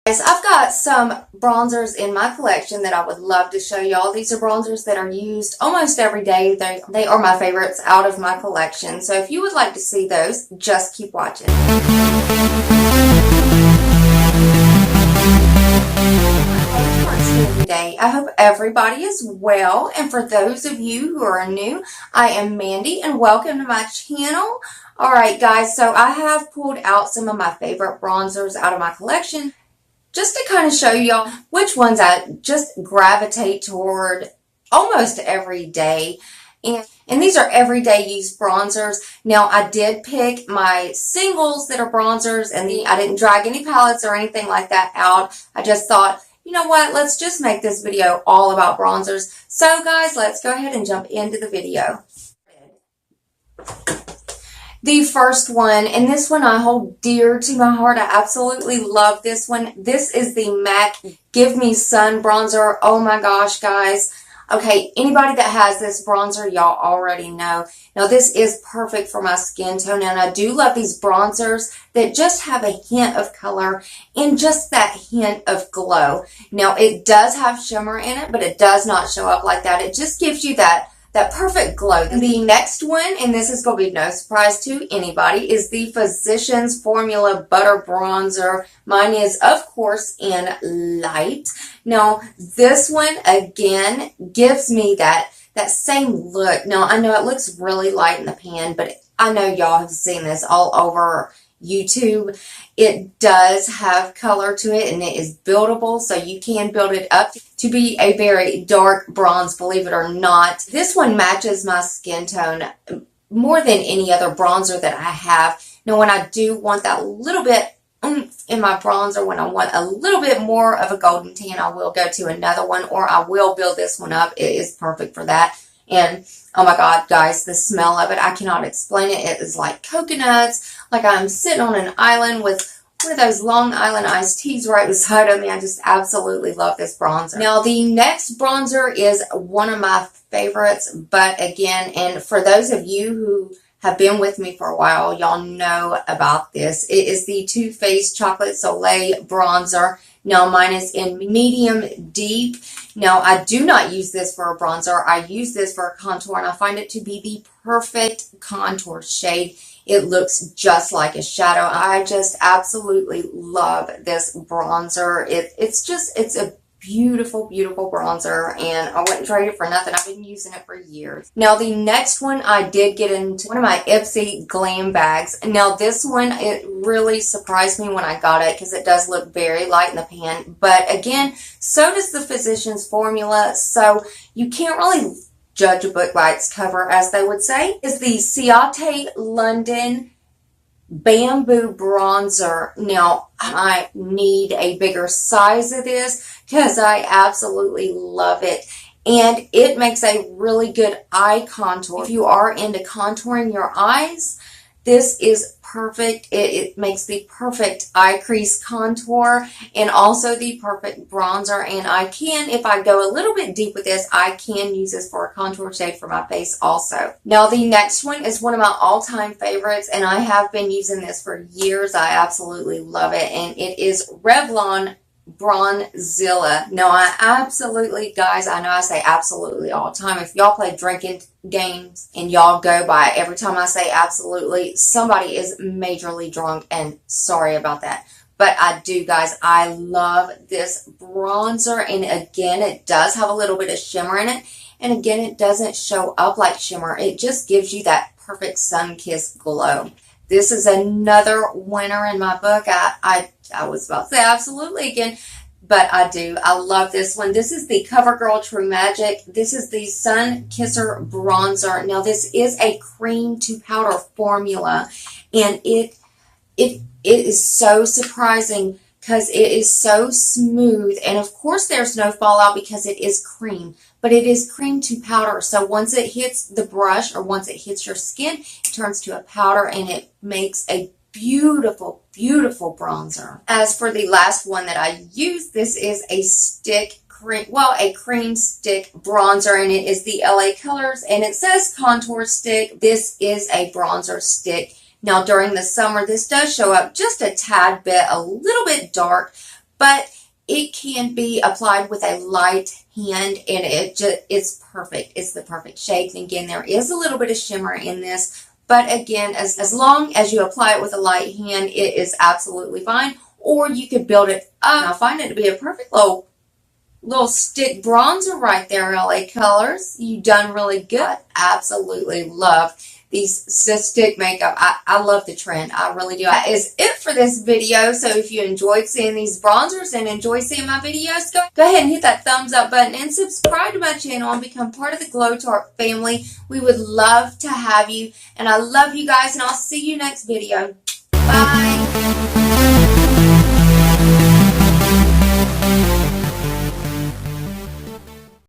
Guys, I've got some bronzers in my collection that I would love to show y'all. These are bronzers that are used almost every day. They are my favorites out of my collection. So if you would like to see those, just keep watching. Day. I hope everybody is well, and for those of you who are new, I am Mandy and welcome to my channel. Alright guys, so I have pulled out some of my favorite bronzers out of my collection just to kind of show y'all which ones I just gravitate toward almost every day. And these are everyday use bronzers. Now, I did pick my singles that are bronzers, and I didn't drag any palettes or anything like that out. I just thought, you know what, let's just make this video all about bronzers. So guys, let's go ahead and jump into the video. The first one, and this one I hold dear to my heart. I absolutely love this one. This is the MAC Give Me Sun bronzer. Oh my gosh, guys. Okay, anybody that has this bronzer, y'all already know. Now, this is perfect for my skin tone, and I do love these bronzers that just have a hint of color and just that hint of glow. Now, it does have shimmer in it, but it does not show up like that. It just gives you that perfect glow. The next one, and this is going to be no surprise to anybody, is the Physicians Formula Butter Bronzer. Mine is, of course, in light. Now, this one, again, gives me that same look. Now, I know it looks really light in the pan, but I know y'all have seen this all over YouTube. It does have color to it, and it is buildable, so you can build it up to be a very dark bronze, believe it or not. This one matches my skin tone more than any other bronzer that I have. Now, when I do want that little bit in my bronzer, when I want a little bit more of a golden tan, I will go to another one, or I will build this one up. It is perfect for that. And oh my God, guys, the smell of it, I cannot explain it. It is like coconuts, like I'm sitting on an island with one of those Long Island iced teas right beside of me. I just absolutely love this bronzer. Now, the next bronzer is one of my favorites, but again, and for those of you who have been with me for a while, y'all know about this. It is the Too Faced Chocolate Soleil bronzer. Now, mine is in medium deep. Now, I do not use this for a bronzer. I use this for a contour, and I find it to be the perfect contour shade. It looks just like a shadow. I just absolutely love this bronzer. It's a beautiful, beautiful bronzer, and I wouldn't trade it for nothing. I've been using it for years. Now, the next one, I did get into one of my Ipsy glam bags. Now, this one, it really surprised me when I got it because it does look very light in the pan. But again, so does the Physicians Formula, so you can't really judge a book by its cover, as they would say. Is the Ciate London Bamboo Bronzer. Now, I need a bigger size of this because I absolutely love it. And it makes a really good eye contour. If you are into contouring your eyes, this is perfect. It makes the perfect eye crease contour and also the perfect bronzer. And I can, if I go a little bit deep with this, I can use this for a contour shade for my face also. Now, the next one is one of my all-time favorites, and I have been using this for years. I absolutely love it, and it is Revlon Bronzilla. Now, I absolutely, guys, I know I say absolutely all the time. If y'all play drinking games and y'all go by every time I say absolutely, somebody is majorly drunk, and sorry about that. But I do, guys. I love this bronzer, and again, it does have a little bit of shimmer in it, and again, it doesn't show up like shimmer. It just gives you that perfect sun-kissed glow. This is another winner in my book. I was about to say absolutely again, but I do. I love this one. This is the CoverGirl True Magic. This is the Sun Kisser Bronzer. Now, this is a cream to powder formula, and it is so surprising because it is so smooth, and of course there's no fallout because it is cream, but it is cream to powder. So once it hits the brush or once it hits your skin, it turns to a powder, and it makes a beautiful, beautiful bronzer. As for the last one that I use, this is a cream stick bronzer, and it is the LA Colors, and it says contour stick. This is a bronzer stick. Now, during the summer, this does show up just a tad bit, a little bit dark, but it can be applied with a light hand, and it's perfect. It's the perfect shade. And again, there is a little bit of shimmer in this, but again, as long as you apply it with a light hand, it is absolutely fine. Or you could build it up. I find it to be a perfect little stick bronzer right there, LA Colors. You done really good. I absolutely love these stick makeup. I love the trend. I really do. That is it for this video. So if you enjoyed seeing these bronzers and enjoy seeing my videos, go ahead and hit that thumbs up button and subscribe to my channel and become part of the Glow Tart family. We would love to have you. And I love you guys, and I'll see you next video. Bye.